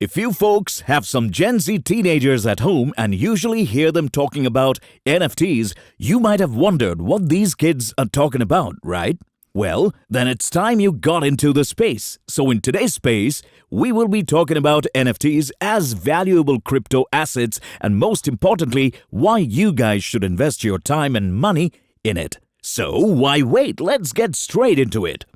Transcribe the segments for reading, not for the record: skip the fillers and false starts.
If you folks have some Gen Z teenagers at home and usually hear them talking about NFTs, you might have wondered what these kids are talking about, right? Well, then it's time you got into the space. So in today's space, we will be talking about NFTs as valuable crypto assets and most importantly, why you guys should invest your time and money in it. So why wait? Let's get straight into it.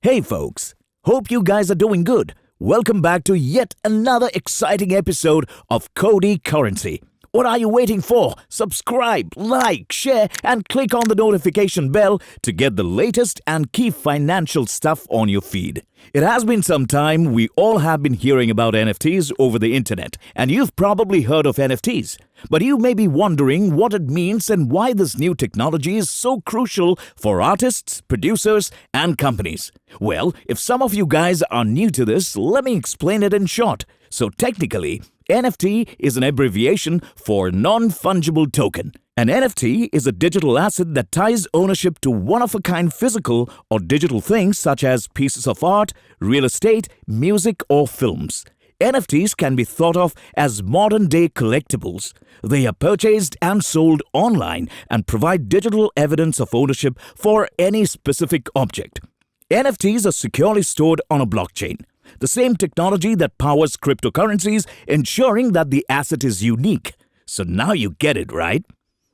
Hey folks, hope you guys are doing good. Welcome back to yet another exciting episode of Cody Currency. What are you waiting for? Subscribe, like, share, and click on the notification bell to get the latest and key financial stuff on your feed. It has been some time. We all have been hearing about NFTs over the internet, and you've probably heard of NFTs. But you may be wondering what it means and why this new technology is so crucial for artists, producers, and companies. Well, if some of you guys are new to this, let me explain it in short. So technically, NFT is an abbreviation for non-fungible token. An NFT is a digital asset that ties ownership to one-of-a-kind physical or digital things such as pieces of art, real estate, music, or films. NFTs can be thought of as modern-day collectibles. They are purchased and sold online and provide digital evidence of ownership for any specific object. NFTs are securely stored on a blockchain, the same technology that powers cryptocurrencies, ensuring that the asset is unique. So now you get it, right?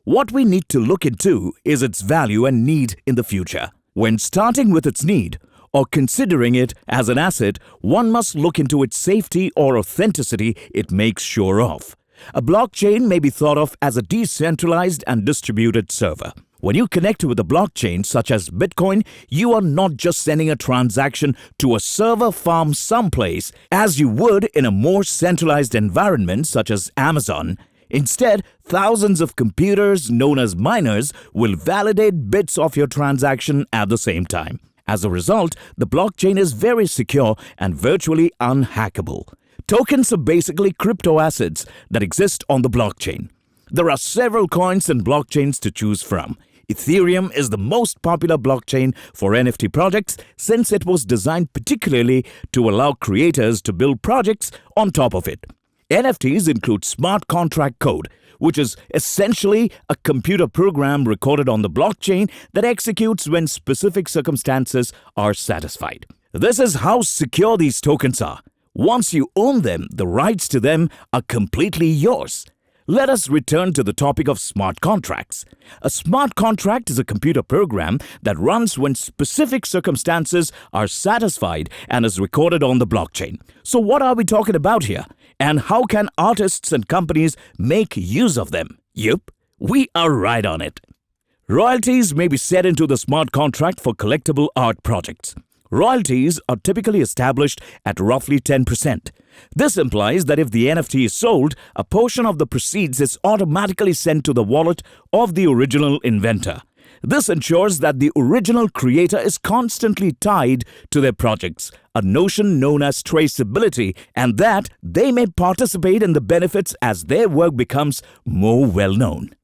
What we need to look into is its value and need in the future. When starting with its need, or considering it as an asset, one must look into its safety or authenticity it makes sure of. A blockchain may be thought of as a decentralized and distributed server. When you connect with a blockchain such as Bitcoin, you are not just sending a transaction to a server farm someplace as you would in a more centralized environment such as Amazon. Instead, thousands of computers known as miners will validate bits of your transaction at the same time. As a result, the blockchain is very secure and virtually unhackable. Tokens are basically crypto assets that exist on the blockchain. There are several coins and blockchains to choose from. Ethereum is the most popular blockchain for NFT projects since it was designed particularly to allow creators to build projects on top of it. NFTs include smart contract code, which is essentially a computer program recorded on the blockchain that executes when specific circumstances are satisfied. This is how secure these tokens are. Once you own them, the rights to them are completely yours. Let us return to the topic of smart contracts. A smart contract is a computer program that runs when specific circumstances are satisfied and is recorded on the blockchain. So what are we talking about here? And how can artists and companies make use of them? Yup, we are right on it. Royalties may be set into the smart contract for collectible art projects. Royalties are typically established at roughly 10%. This implies that if the NFT is sold, a portion of the proceeds is automatically sent to the wallet of the original inventor. This ensures that the original creator is constantly tied to their projects, a notion known as traceability, and that they may participate in the benefits as their work becomes more well-known.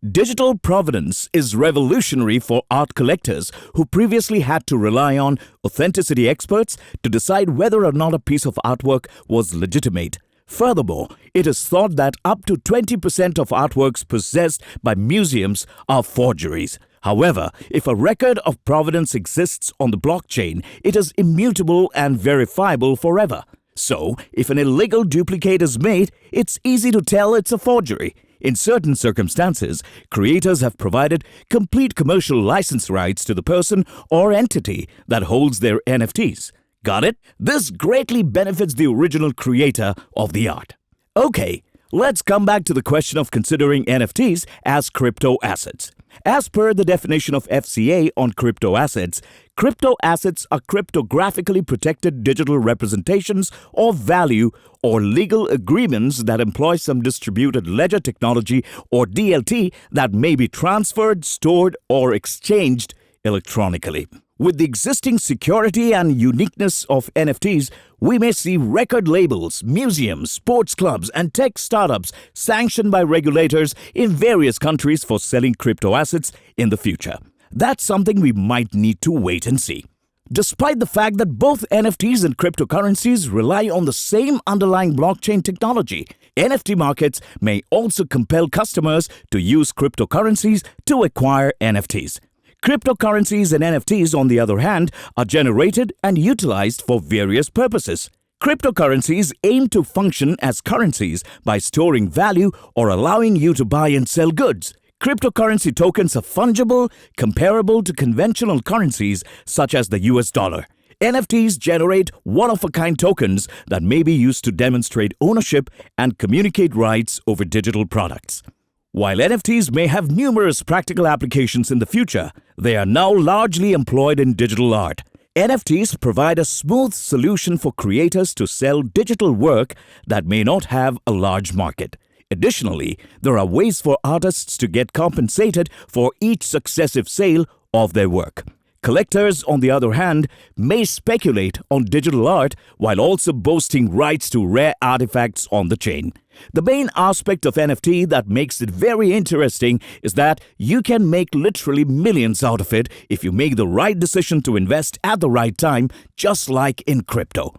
Digital provenance is revolutionary for art collectors who previously had to rely on authenticity experts to decide whether or not a piece of artwork was legitimate. Furthermore, it is thought that up to 20% of artworks possessed by museums are forgeries. However, if a record of provenance exists on the blockchain, it is immutable and verifiable forever. So, if an illegal duplicate is made, it's easy to tell it's a forgery. In certain circumstances, creators have provided complete commercial license rights to the person or entity that holds their NFTs. Got it? This greatly benefits the original creator of the art. Okay, let's come back to the question of considering NFTs as crypto assets. As per the definition of FCA on crypto assets are cryptographically protected digital representations of value or legal agreements that employ some distributed ledger technology or DLT that may be transferred, stored, or exchanged electronically. With the existing security and uniqueness of NFTs, we may see record labels, museums, sports clubs, and tech startups sanctioned by regulators in various countries for selling crypto assets in the future. That's something we might need to wait and see. Despite the fact that both NFTs and cryptocurrencies rely on the same underlying blockchain technology, NFT markets may also compel customers to use cryptocurrencies to acquire NFTs. Cryptocurrencies and NFTs, on the other hand, are generated and utilized for various purposes. Cryptocurrencies aim to function as currencies by storing value or allowing you to buy and sell goods. Cryptocurrency tokens are fungible, comparable to conventional currencies such as the US dollar. NFTs generate one-of-a-kind tokens that may be used to demonstrate ownership and communicate rights over digital products. While NFTs may have numerous practical applications in the future, they are now largely employed in digital art. NFTs provide a smooth solution for creators to sell digital work that may not have a large market. Additionally, there are ways for artists to get compensated for each successive sale of their work. Collectors, on the other hand, may speculate on digital art while also boasting rights to rare artifacts on the chain. The main aspect of NFT that makes it very interesting is that you can make literally millions out of it if you make the right decision to invest at the right time, just like in crypto.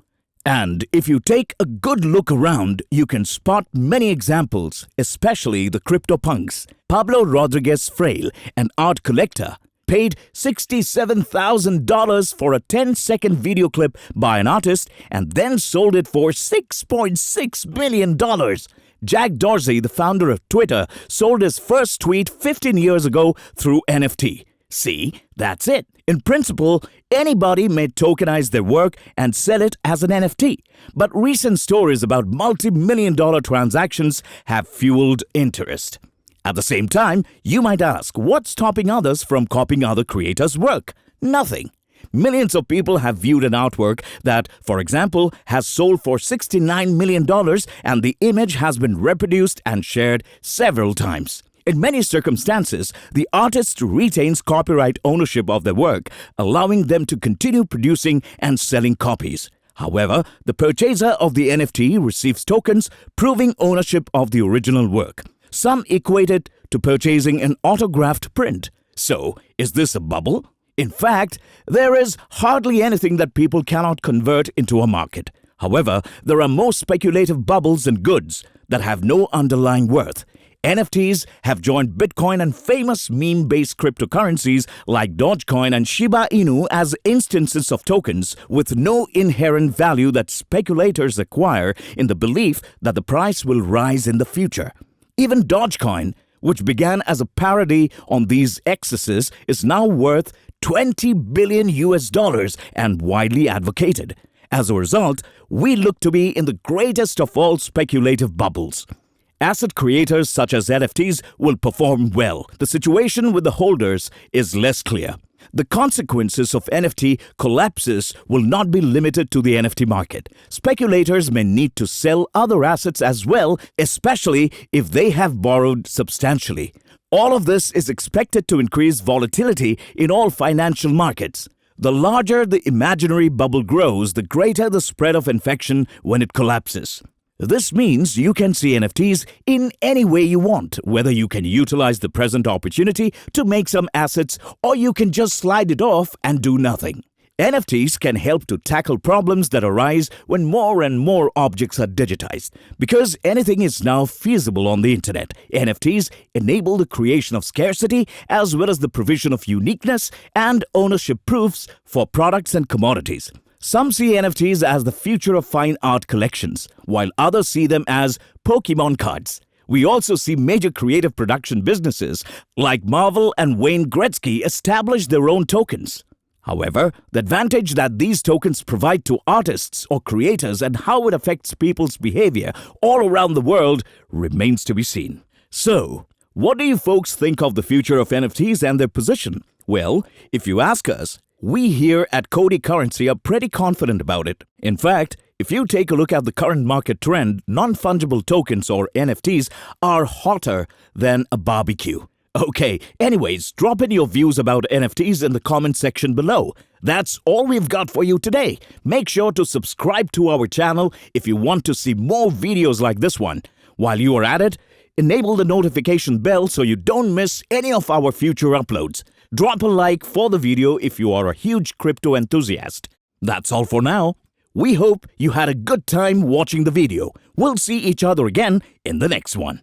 And if you take a good look around, you can spot many examples, especially the CryptoPunks. Pablo Rodriguez Fraile, an art collector, paid $67,000 for a 10-second video clip by an artist and then sold it for $6.6 million. Jack Dorsey, the founder of Twitter, sold his first tweet 15 years ago through NFT. See, that's it. In principle, anybody may tokenize their work and sell it as an NFT. But recent stories about multi-million-dollar transactions have fueled interest. At the same time, you might ask, what's stopping others from copying other creators' work? Nothing. Millions of people have viewed an artwork that, for example, has sold for $69 million and the image has been reproduced and shared several times. In many circumstances, the artist retains copyright ownership of their work, allowing them to continue producing and selling copies. However, the purchaser of the NFT receives tokens proving ownership of the original work. Some equate it to purchasing an autographed print. So, is this a bubble? In fact, there is hardly anything that people cannot convert into a market. However, there are more speculative bubbles and goods that have no underlying worth. NFTs have joined Bitcoin and famous meme-based cryptocurrencies like Dogecoin and Shiba Inu as instances of tokens with no inherent value that speculators acquire in the belief that the price will rise in the future. Even Dogecoin, which began as a parody on these excesses, is now worth $20 billion and widely advocated. As a result, we look to be in the greatest of all speculative bubbles. Asset creators such as NFTs will perform well. The situation with the holders is less clear. The consequences of NFT collapses will not be limited to the NFT market. Speculators may need to sell other assets as well, especially if they have borrowed substantially. All of this is expected to increase volatility in all financial markets. The larger the imaginary bubble grows, the greater the spread of infection when it collapses. This means you can see NFTs in any way you want, whether you can utilize the present opportunity to make some assets or you can just slide it off and do nothing. NFTs can help to tackle problems that arise when more and more objects are digitized. Because anything is now feasible on the internet, NFTs enable the creation of scarcity as well as the provision of uniqueness and ownership proofs for products and commodities. Some see NFTs as the future of fine art collections, while others see them as Pokemon cards. We also see major creative production businesses like Marvel and Wayne Gretzky establish their own tokens. However, the advantage that these tokens provide to artists or creators and how it affects people's behavior all around the world remains to be seen. So, what do you folks think of the future of NFTs and their position? Well, if you ask us, we here at Cody Currency are pretty confident about it. In fact, if you take a look at the current market trend, non-fungible tokens or NFTs are hotter than a barbecue. Okay, anyways, drop in your views about NFTs in the comment section below. That's all we've got for you today. Make sure to subscribe to our channel if you want to see more videos like this one. While you are at it, enable the notification bell so you don't miss any of our future uploads. drop a like for the video if you are a huge crypto enthusiast. That's all for now. We hope you had a good time watching the video. We'll see each other again in the next one.